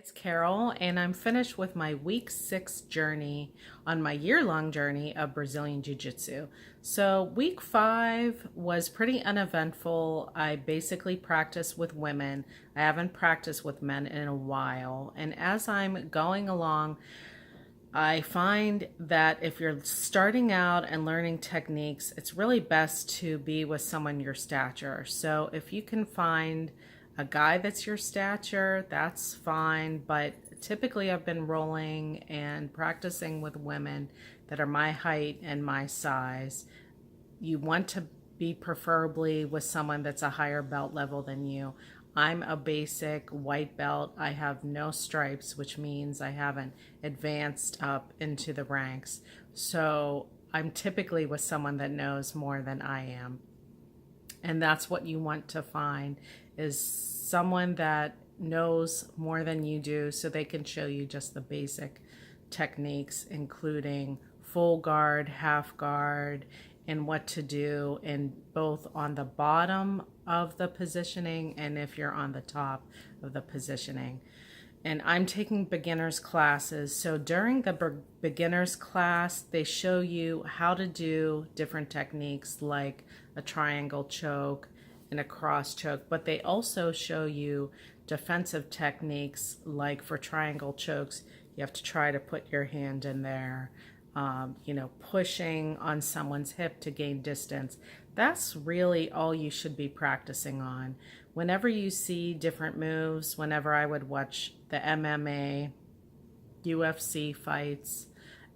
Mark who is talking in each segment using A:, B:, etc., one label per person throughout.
A: It's Carol, and I'm finished with my week 6 journey on my year-long journey of Brazilian Jiu-Jitsu. So week 5 was pretty uneventful. I basically practiced with women. I haven't practiced with men in a while. And as I'm going along, I find that if you're starting out and learning techniques, it's really best to be with someone your stature. So if you can find a guy that's your stature, that's fine. But typically I've been rolling and practicing with women that are my height and my size. You want to be preferably with someone that's a higher belt level than you. I'm a basic white belt. I have no stripes, which means I haven't advanced up into the ranks. So I'm typically with someone that knows more than I am. And that's what you want to find, is someone that knows more than you do so they can show you just the basic techniques, including full guard, half guard, and what to do in both on the bottom of the positioning and if you're on the top of the positioning. And I'm taking beginners classes. So during the beginners class, they show you how to do different techniques like a triangle choke and a cross choke, but they also show you defensive techniques. Like for triangle chokes, you have to try to put your hand in there, pushing on someone's hip to gain distance. That's really all you should be practicing on. Whenever you see different moves, whenever I would watch the MMA, UFC fights,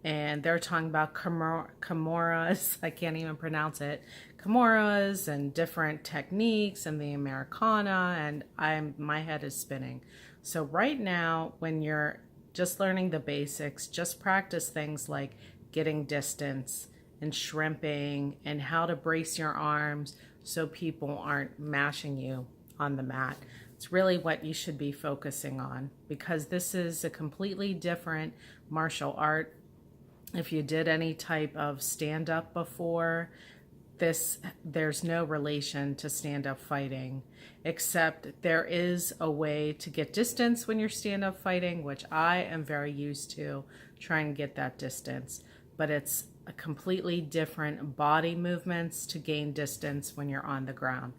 A: and they're talking about Kimuras, I can't even pronounce it, Kimuras and different techniques and the Americana, and my head is spinning. So right now, when you're just learning the basics, just practice things like getting distance and shrimping and how to brace your arms so people aren't mashing you on the mat. It's really what you should be focusing on, because this is a completely different martial art. If you did any type of stand-up before, there's no relation to stand-up fighting, except there is a way to get distance when you're stand-up fighting, which I am very used to trying to get that distance. But it's a completely different body movements to gain distance when you're on the ground.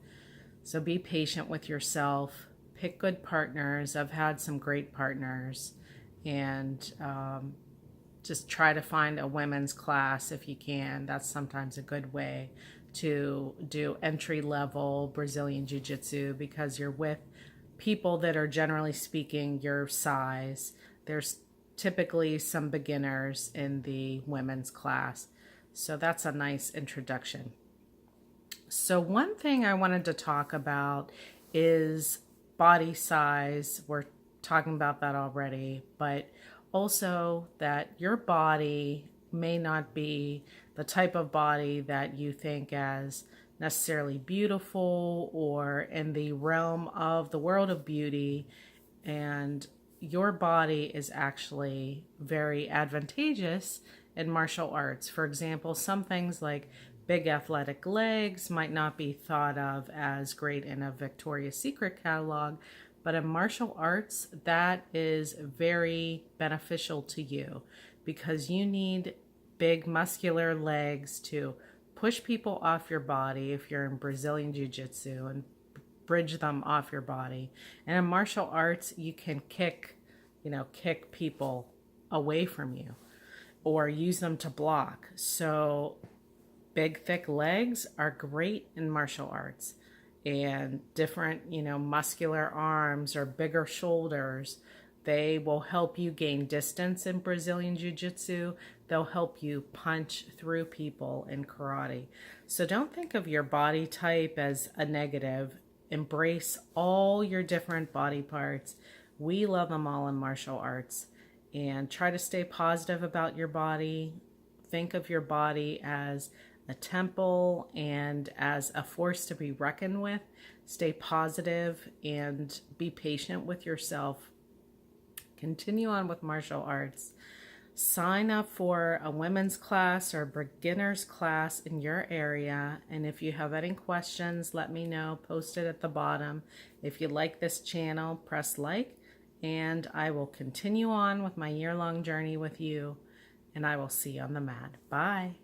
A: So be patient with yourself. Pick good partners. I've had some great partners. And just try to find a women's class if you can. That's sometimes a good way to do entry-level Brazilian Jiu-Jitsu, because you're with people that are, generally speaking, your size. There's typically some beginners in the women's class. So that's a nice introduction. So one thing I wanted to talk about is body size. We're talking about that already, but also that your body may not be the type of body that you think as necessarily beautiful or in the realm of the world of beauty, and your body is actually very advantageous in martial arts. For example, some things like big athletic legs might not be thought of as great in a Victoria's Secret catalog, but in martial arts, that is very beneficial to you, because you need big muscular legs to push people off your body if you're in Brazilian Jiu-Jitsu, and bridge them off your body. And in martial arts, you can kick people away from you or use them to block. So big, thick legs are great in martial arts. And different, muscular arms or bigger shoulders, they will help you gain distance in Brazilian Jiu-Jitsu. They'll help you punch through people in karate. So don't think of your body type as a negative. Embrace all your different body parts. We love them all in martial arts. And try to stay positive about your body. Think of your body as a temple and as a force to be reckoned with. Stay positive and be patient with yourself. Continue on with martial arts. Sign up for a women's class or beginner's class in your area. And if you have any questions, let me know. Post it at the bottom. If you like this channel, press like and I will continue on with my year-long journey with you, and I will see you on the mat. Bye.